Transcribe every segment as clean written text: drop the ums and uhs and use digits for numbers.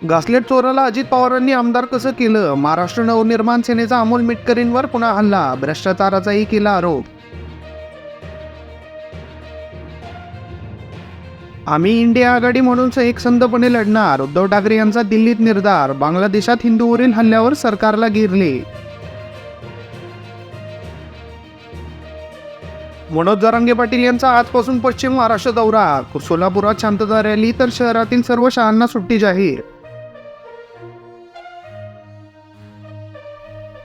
घासलेट चोराला अजित पवारांनी आमदार कसं केलं? महाराष्ट्र नवनिर्माण सेनेचा अमोल मिटकरींवर पुन्हा हल्ला, भ्रष्टाचाराचाही केला आरोप. आम्ही इंडिया आघाडी म्हणून एकसंधपणे लढणार, उद्धव ठाकरे यांचा दिल्लीत निर्धार. बांगलादेशात हिंदूवरील हल्ल्यावर सरकारला घेरले. मनोज जरांगे पाटील यांचा आजपासून पश्चिम महाराष्ट्र दौरा. सोलापुरात शांतता रॅली तर शहरातील सर्व शाळांना सुट्टी जाहीर.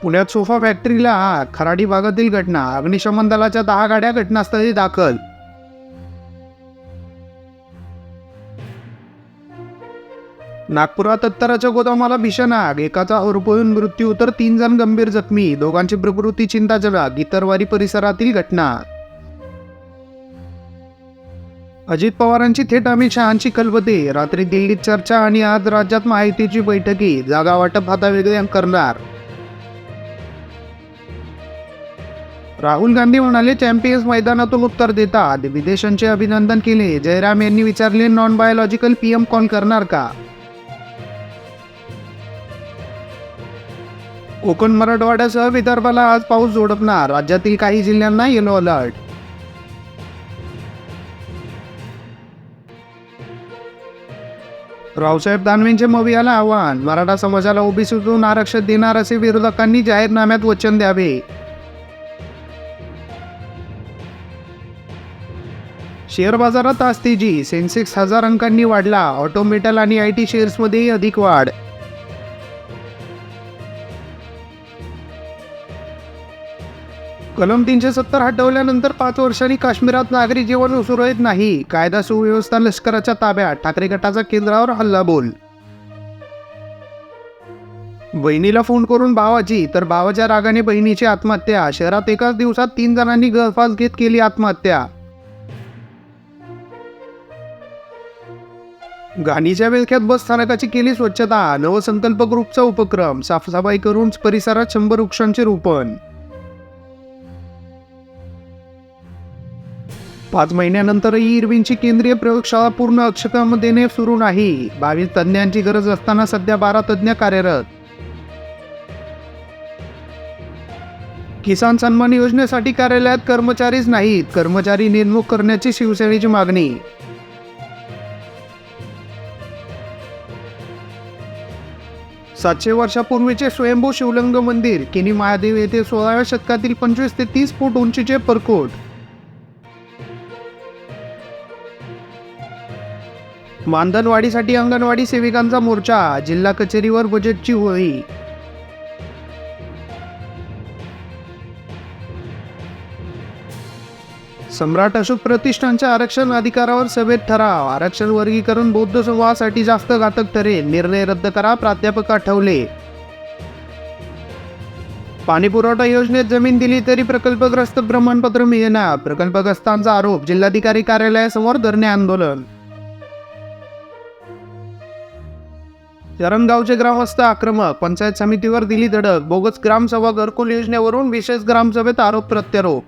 पुण्यात सोफा फॅक्टरीला आग, खराडी भागातील घटना. अग्निशमन दलाच्या 10 गाड्या घटनास्थळी दाखल. नागपुरात अत्तराच्या गोदामाला भीषण आग, एकाचा होरपळून मृत्यू तर 3 जण गंभीर जखमी. दोघांची प्रकृती चिंताजनक. इतरवारी परिसरातील घटना. अजित पवारांची थेट अमित शहांची कलबते. रात्री दिल्लीत चर्चा आणि आज राज्यात महायुतीची बैठकी. जागा वाटप आता वेगळे करणार. राहुल गांधी म्हणाले, चॅम्पियन्स मैदानातून उत्तर देतात. विदेशांचे अभिनंदन केले. जयराम यांनी विचारले, नॉन बायोलॉजिकल पीएम कॉल करणार का? कोकण मराठवाड्यासह विदर्भाला आज पाऊस झोडपणार. राज्यातील काही जिल्ह्यांना येलो अलर्ट. रावसाहेब दानवेंचे मवियाला आव्हान. मराठा समाजाला ओबीसीतून आरक्षण देणार असे विरोधकांनी जाहीरनाम्यात वचन द्यावे. शेअर बाजारात आज तेजी. सेन्सेक्स 1000 अंकांनी वाढला. ऑटो, मेटल आणि आयटी शेअर्समध्येही अधिक वाढ. कलम 370 हटवल्यानंतर 5 वर्षांनी काश्मीरात नागरी जीवन सुरळीत नाही. कायदा सुव्यवस्था लष्कराच्या ताब्यात. ठाकरे गटाचा केंद्रावर हल्लाबोल. बहिणीला फोन करून भावाची तर भावाच्या रागाने बहिणीची आत्महत्या. शहरात एकाच दिवसात 3 जणांनी गळफास घेत केली आत्महत्या. गाणीच्या वेळख्यात बस स्थानकाची केली स्वच्छता. नवसंकल्प ग्रुपचा उपक्रम. साफसफाई करून परिसरात 100 वृक्षांचे रोपण. 5 महिन्यानंतरही इरविनची केंद्रीय प्रयोगशाळा पूर्ण अक्षमतेने देणे सुरू नाही. 22 तज्ज्ञांची गरज असताना सध्या 12 तज्ज्ञ कार्यरत. किसान सन्मान योजनेसाठी कार्यालयात कर्मचारीच नाहीत. कर्मचारी नेमणूक करण्याची शिवसेनेची मागणी. सातशे वर्षापूर्वीचे स्वयंभू शिवलिंग मंदिर. किनी महादेव येथे 16व्या शतकातील 25 ते 30 फूट उंचीचे परकोट. मानधनवाढीसाठी अंगणवाडी सेविकांचा मोर्चा. जिल्हा कचेरीवर बजेटची होळी. सम्राट अशोक प्रतिष्ठानच्या आरक्षण अधिकारावर सभेत ठराव. आरक्षण वर्गीकरण बौद्ध समूहासाठी जास्त घातक ठरेल. निर्णय रद्द करा, प्राध्यापक आठवले. पाणीपुरवठा योजनेत जमीन दिली तरी प्रकल्पग्रस्त प्रमाणपत्र मिळेना. प्रकल्पग्रस्तांचा आरोप. जिल्हाधिकारी कार्यालयासमोर धरणे आंदोलन. चरणगावचे ग्रामस्थ आक्रमक. पंचायत समितीवर दिली धडक. बोगस ग्रामसभा घरकुल योजनेवरून विशेष ग्रामसभेत आरोप प्रत्यारोप.